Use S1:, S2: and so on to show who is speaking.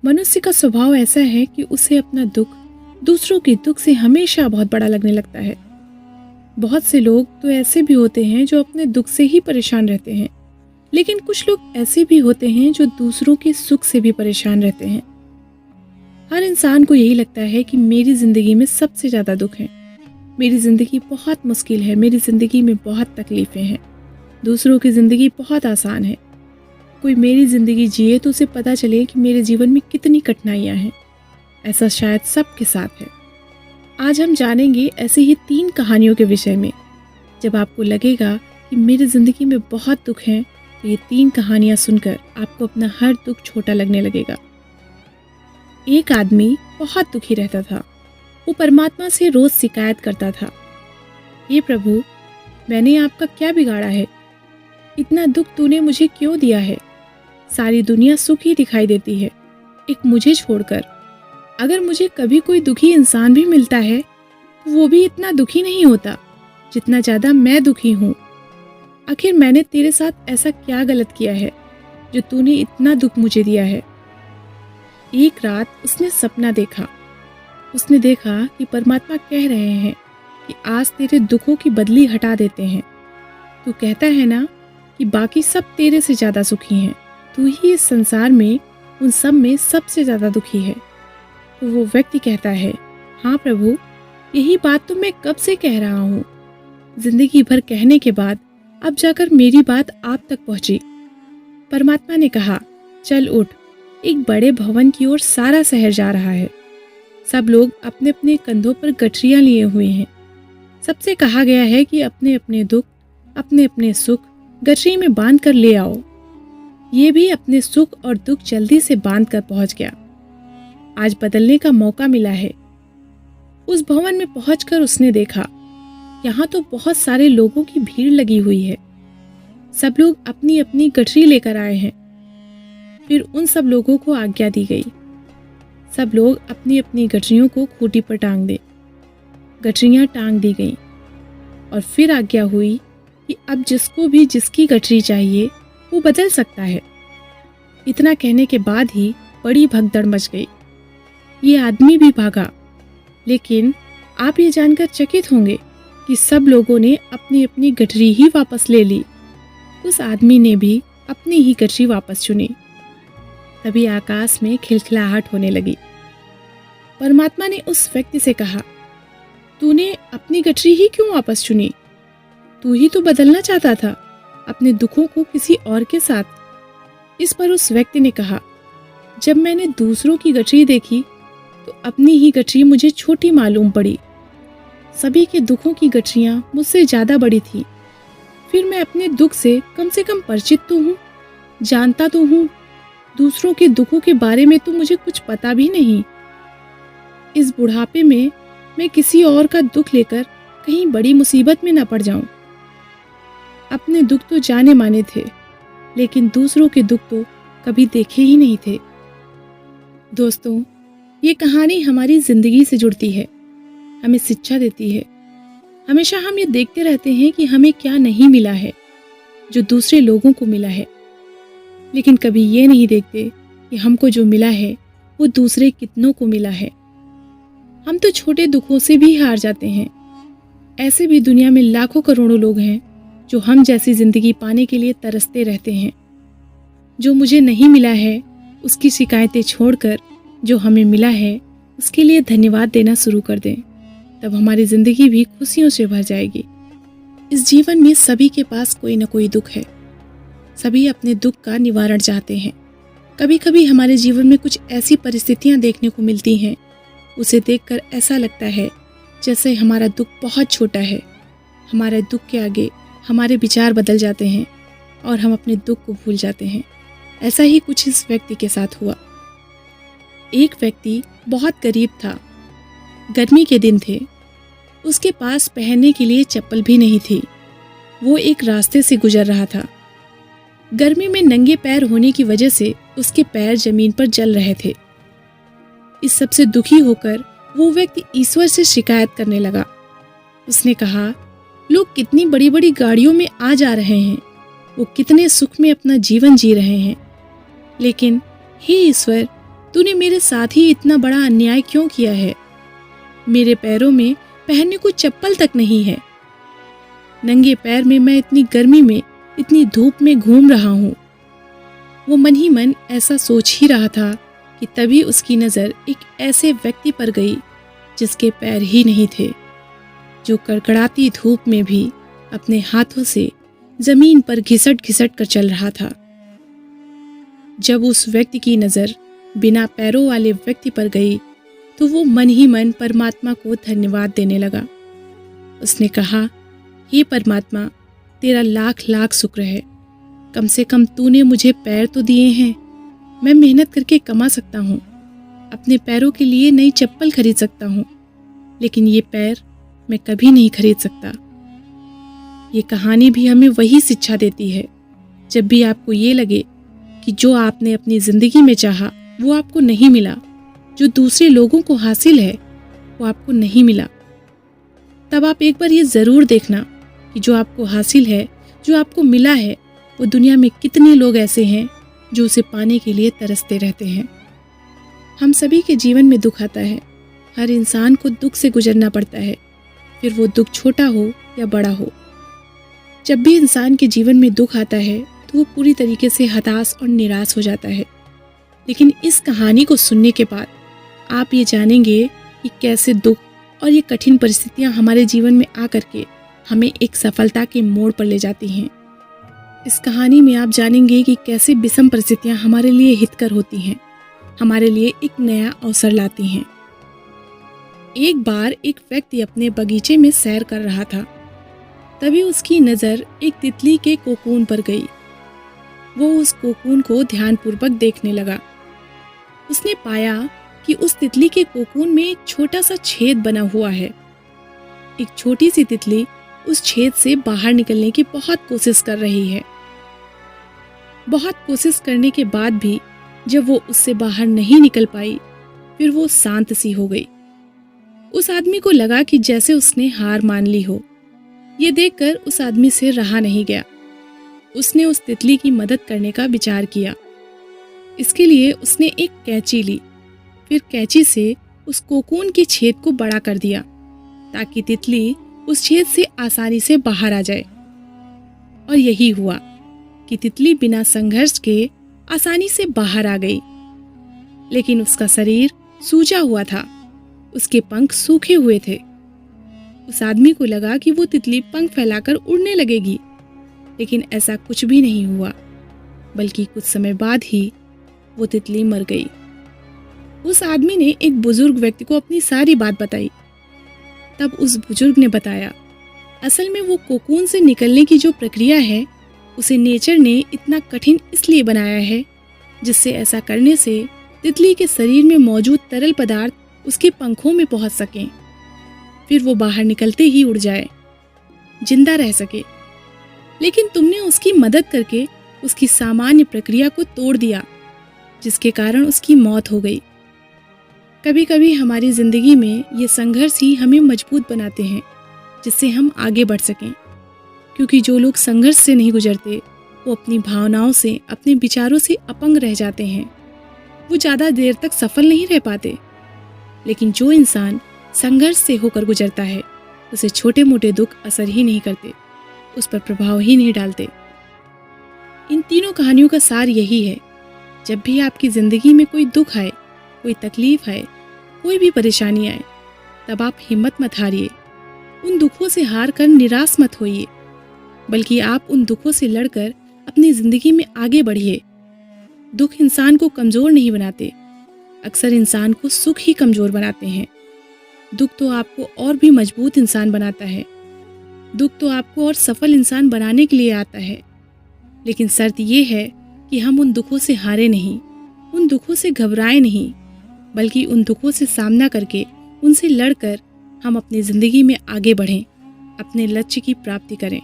S1: मनुष्य का स्वभाव ऐसा है कि उसे अपना दुख दूसरों के दुख से हमेशा बहुत बड़ा लगने लगता है। बहुत से लोग तो ऐसे भी होते हैं जो अपने दुख से ही परेशान रहते हैं, लेकिन कुछ लोग ऐसे भी होते हैं जो दूसरों के सुख से भी परेशान रहते हैं। हर इंसान को यही लगता है कि मेरी जिंदगी में सबसे ज्यादा दुख है, मेरी जिंदगी बहुत मुश्किल है, मेरी जिंदगी में बहुत तकलीफें हैं, दूसरों की जिंदगी बहुत आसान है। कोई मेरी जिंदगी जिए तो उसे पता चले कि मेरे जीवन में कितनी कठिनाइयां हैं। ऐसा शायद सबके साथ है। आज हम जानेंगे ऐसी ही 3 कहानियों के विषय में। जब आपको लगेगा कि मेरी जिंदगी में बहुत दुख है, तो ये 3 कहानियां सुनकर आपको अपना हर दुख छोटा लगने लगेगा। एक आदमी बहुत दुखी रहता था। वो परमात्मा से रोज शिकायत करता था, हे प्रभु, मैंने आपका क्या बिगाड़ा है? इतना दुख तूने मुझे क्यों दिया है? सारी दुनिया सुखी दिखाई देती है, एक मुझे छोड़कर। अगर मुझे कभी कोई दुखी इंसान भी मिलता है तो वो भी इतना दुखी नहीं होता जितना ज्यादा मैं दुखी हूँ। आखिर मैंने तेरे साथ ऐसा क्या गलत किया है जो तूने इतना दुख मुझे दिया है? एक रात उसने सपना देखा। उसने देखा कि परमात्मा कह रहे हैं कि आज तेरे दुखों की बदली हटा देते हैं। तू कहता है ना कि बाकी सब तेरे से ज्यादा सुखी हैं, तू ही इस संसार में उन सब में सबसे ज्यादा दुखी है। तो वो व्यक्ति कहता है, हाँ प्रभु, यही बात तो मैं कब से कह रहा हूँ। जिंदगी भर कहने के बाद अब जाकर मेरी बात आप तक पहुंची। परमात्मा ने कहा, चल उठ, एक बड़े भवन की ओर सारा शहर जा रहा है। सब लोग अपने अपने कंधों पर गठरियां लिए हुए हैं। सबसे कहा गया है कि अपने अपने दुख, अपने अपने सुख गठरी में बांध कर ले आओ। ये भी अपने सुख और दुख जल्दी से बांध कर पहुंच गया। आज बदलने का मौका मिला है। उस भवन में पहुंचकर उसने देखा, यहाँ तो बहुत सारे लोगों की भीड़ लगी हुई है। सब लोग अपनी अपनी गठरी लेकर आए हैं। फिर उन सब लोगों को आज्ञा दी गई, सब लोग अपनी अपनी गठरियों को खूंटी पर टांग दे। गठरियां टांग दी गईं और फिर आज्ञा हुई कि अब जिसको भी जिसकी गठरी चाहिए वो बदल सकता है। इतना कहने के बाद ही बड़ी भगदड़ मच गई। ये आदमी भी भागा, लेकिन आप ये जानकर चकित होंगे कि सब लोगों ने अपनी अपनी गठरी ही वापस ले ली। उस आदमी ने भी अपनी ही गठरी वापस चुनी। तभी आकाश में खिलखिलाहट होने लगी। परमात्मा ने उस व्यक्ति से कहा, तूने अपनी गठरी ही क्यों वापस चुनी? तू ही तो बदलना चाहता था अपने दुखों को किसी और के साथ। इस पर उस व्यक्ति ने कहा, जब मैंने दूसरों की गठरी देखी तो अपनी ही गठरी मुझे छोटी मालूम पड़ी। सभी के दुखों की गठरियां मुझसे ज्यादा बड़ी थी। फिर मैं अपने दुख से कम परिचित तो हूँ, जानता तो हूँ। दूसरों के दुखों के बारे में तो मुझे कुछ पता भी नहीं। इस बुढ़ापे में मैं किसी और का दुख लेकर कहीं बड़ी मुसीबत में न पड़ जाऊं। अपने दुख तो जाने माने थे, लेकिन दूसरों के दुख तो कभी देखे ही नहीं थे। दोस्तों, ये कहानी हमारी जिंदगी से जुड़ती है, हमें शिक्षा देती है। हमेशा हम ये देखते रहते हैं कि हमें क्या नहीं मिला है जो दूसरे लोगों को मिला है, लेकिन कभी ये नहीं देखते कि हमको जो मिला है वो दूसरे कितनों को मिला है। हम तो छोटे दुखों से भी हार जाते हैं। ऐसे भी दुनिया में लाखों करोड़ों लोग हैं जो हम जैसी जिंदगी पाने के लिए तरसते रहते हैं। जो मुझे नहीं मिला है उसकी शिकायतें छोड़कर जो हमें मिला है उसके लिए धन्यवाद देना शुरू कर दें, तब हमारी जिंदगी भी खुशियों से भर जाएगी। इस जीवन में सभी के पास कोई न कोई दुख है। सभी अपने दुख का निवारण चाहते हैं। कभी कभी हमारे जीवन में कुछ ऐसी परिस्थितियां देखने को मिलती हैं, उसे देखकर ऐसा लगता है जैसे हमारा दुख बहुत छोटा है। हमारे दुख के आगे हमारे विचार बदल जाते हैं और हम अपने दुख को भूल जाते हैं। ऐसा ही कुछ इस व्यक्ति के साथ हुआ। एक व्यक्ति बहुत गरीब था। गर्मी के दिन थे। उसके पास पहनने के लिए चप्पल भी नहीं थी। वो एक रास्ते से गुजर रहा था। गर्मी में नंगे पैर होने की वजह से उसके पैर जमीन पर जल रहे थे। इस सब से दुखी होकर वो व्यक्ति ईश्वर से शिकायत करने लगा। उसने कहा, लोग कितनी बड़ी बड़ी गाड़ियों में आ जा रहे हैं, वो कितने सुख में अपना जीवन जी रहे हैं, लेकिन हे ईश्वर, तूने मेरे साथ ही इतना बड़ा अन्याय क्यों किया है? मेरे पैरों में पहनने को चप्पल तक नहीं है। नंगे पैर में मैं इतनी गर्मी में, इतनी धूप में घूम रहा हूँ। वो मन ही मन ऐसा सोच ही रहा था कि तभी उसकी नज़र एक ऐसे व्यक्ति पर गई जिसके पैर ही नहीं थे, जो कड़कड़ाती धूप में भी अपने हाथों से जमीन पर घिसट घिसट कर चल रहा था। जब उस व्यक्ति की नज़र बिना पैरों वाले व्यक्ति पर गई तो वो मन ही मन परमात्मा को धन्यवाद देने लगा। उसने कहा, हे परमात्मा, तेरा लाख लाख शुक्र है। कम से कम तूने मुझे पैर तो दिए हैं। मैं मेहनत करके कमा सकता हूँ, अपने पैरों के लिए नई चप्पल खरीद सकता हूँ, लेकिन ये पैर मैं कभी नहीं खरीद सकता। ये कहानी भी हमें वही शिक्षा देती है। जब भी आपको ये लगे कि जो आपने अपनी ज़िंदगी में चाहा वो आपको नहीं मिला, जो दूसरे लोगों को हासिल है वो आपको नहीं मिला, तब आप एक बार ये ज़रूर देखना कि जो आपको हासिल है, जो आपको मिला है, वो दुनिया में कितने लोग ऐसे हैं जो उसे पाने के लिए तरसते रहते हैं। हम सभी के जीवन में दुख आता है। हर इंसान को दुख से गुजरना पड़ता है, फिर वो दुख छोटा हो या बड़ा हो। जब भी इंसान के जीवन में दुख आता है तो वो पूरी तरीके से हताश और निराश हो जाता है। लेकिन इस कहानी को सुनने के बाद आप ये जानेंगे कि कैसे दुख और ये कठिन परिस्थितियाँ हमारे जीवन में आकर के हमें एक सफलता के मोड़ पर ले जाती हैं। इस कहानी में आप जानेंगे कि कैसे विषम परिस्थितियाँ हमारे लिए हितकर होती हैं, हमारे लिए एक नया अवसर लाती हैं। एक बार एक व्यक्ति अपने बगीचे में सैर कर रहा था। तभी उसकी नज़र एक तितली के कोकून पर गई। वो उस कोकून को ध्यानपूर्वक देखने लगा। उसने पाया कि उस तितली के कोकून में एक छोटा सा छेद बना हुआ है। एक छोटी सी तितली उस छेद से बाहर निकलने की बहुत कोशिश कर रही है। बहुत कोशिश करने के बाद भी जब वो उससे बाहर नहीं निकल पाई, फिर वो शांत सी हो गई। उस आदमी को लगा कि जैसे उसने हार मान ली हो। ये देखकर उस आदमी से रहा नहीं गया। उसने उस तितली की मदद करने का विचार किया। इसके लिए उसने एक कैंची ली, फिर कैंची से उस कोकून के छेद को बड़ा कर दिया ताकि तितली उस छेद से आसानी से बाहर आ जाए। और यही हुआ कि तितली बिना संघर्ष के आसानी से बाहर आ गई। लेकिन उसका शरीर सूजा हुआ था, उसके पंख सूखे हुए थे। उस आदमी को लगा कि वो तितली पंख फैलाकर उड़ने लगेगी, लेकिन ऐसा कुछ भी नहीं हुआ, बल्कि कुछ समय बाद ही वो तितली मर गई। उस आदमी ने एक बुजुर्ग व्यक्ति को अपनी सारी बात बताई। तब उस बुजुर्ग ने बताया, असल में वो कोकून से निकलने की जो प्रक्रिया है, उसे नेचर ने इतना कठिन इसलिए बनाया है जिससे ऐसा करने से तितली के शरीर में मौजूद तरल पदार्थ उसके पंखों में पहुंच सकें, फिर वो बाहर निकलते ही उड़ जाए, जिंदा रह सके। लेकिन तुमने उसकी मदद करके उसकी सामान्य प्रक्रिया को तोड़ दिया, जिसके कारण उसकी मौत हो गई। कभी कभी हमारी ज़िंदगी में ये संघर्ष ही हमें मजबूत बनाते हैं, जिससे हम आगे बढ़ सकें। क्योंकि जो लोग संघर्ष से नहीं गुजरते, वो अपनी भावनाओं से, अपने विचारों से अपंग रह जाते हैं। वो ज़्यादा देर तक सफल नहीं रह पाते। लेकिन जो इंसान संघर्ष से होकर गुजरता है, उसे छोटे मोटे दुख असर ही नहीं करते, उस पर प्रभाव ही नहीं डालते। इन तीनों कहानियों का सार यही है, जब भी आपकी ज़िंदगी में कोई दुख आए, कोई तकलीफ आए, कोई भी परेशानी आए, तब आप हिम्मत मत हारिए। उन दुखों से हार कर निराश मत होइए, बल्कि आप उन दुखों से लड़कर अपनी ज़िंदगी में आगे बढ़िए। दुख इंसान को कमज़ोर नहीं बनाते, अक्सर इंसान को सुख ही कमज़ोर बनाते हैं। दुख तो आपको और भी मजबूत इंसान बनाता है। दुख तो आपको और सफल इंसान बनाने के लिए आता है। लेकिन शर्त यह है कि हम उन दुखों से हारे नहीं, उन दुखों से घबराए नहीं, बल्कि उन दुखों से सामना करके, उनसे लड़कर हम अपनी ज़िंदगी में आगे बढ़ें, अपने लक्ष्य की प्राप्ति करें।